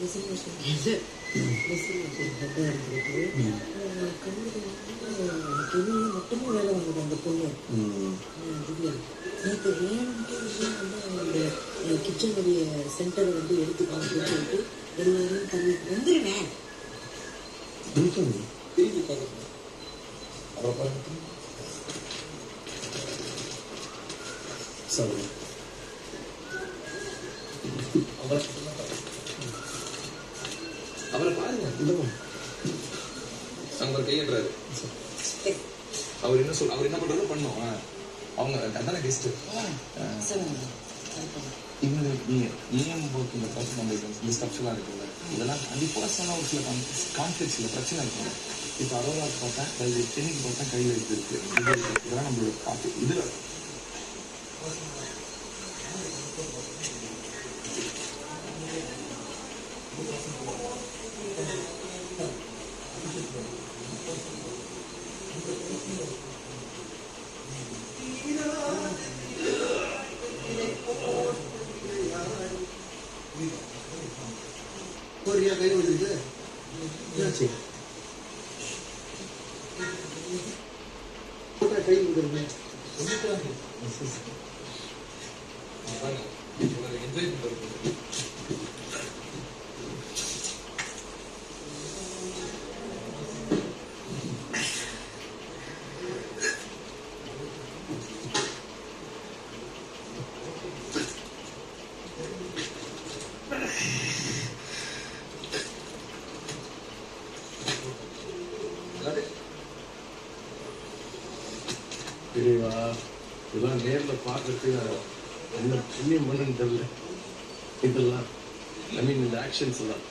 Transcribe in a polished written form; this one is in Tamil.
இது மட்டுமே வேலை வாங்குது அந்த பொண்ணு திவ்யா. நேற்று வேணும்ட்டு வந்து அந்த கிச்சனுடைய சென்டரை வந்து எடுத்துக்கலாம் அப்படின்னு சொல்லிட்டு எல்லாரும் தண்ணி வந்துருவேன் திருப்பி பார்க்கணும். சரி அவரை பாருங்க அவர் கையேற்றாரு. அவர் என்ன பண்றாரு பண்ணும். அவங்க அதான கெஸ்ட் இவங்களுக்கு ஏன் போக்கு இந்த பர்சனல் இந்த ஸ்ட்ரக்சர்லாம் இருக்குல்ல இதெல்லாம் அது பர்சனலாக ஒரு சில கான்ஃபிளிக்ஸ் இல்லை பிரச்சனை இருக்குல்ல. இப்போ அரோராக்கு பார்த்தா கை சென்னைக்கு பார்த்தா கை வைப்பு இருக்கு. இதெல்லாம் நம்மளோட காப்பி இதுல कोरिया कहीं हो जाए क्या चाहिए छोटा कहीं उधर में தெரியவா இதெல்லாம் நேரில் பார்க்கறதுக்கு என்ன புண்ணியம் பண்ணுன்னு தெரியல. இதெல்லாம் ஐ மீன் இந்த ஆக்ஷன்ஸ் எல்லாம்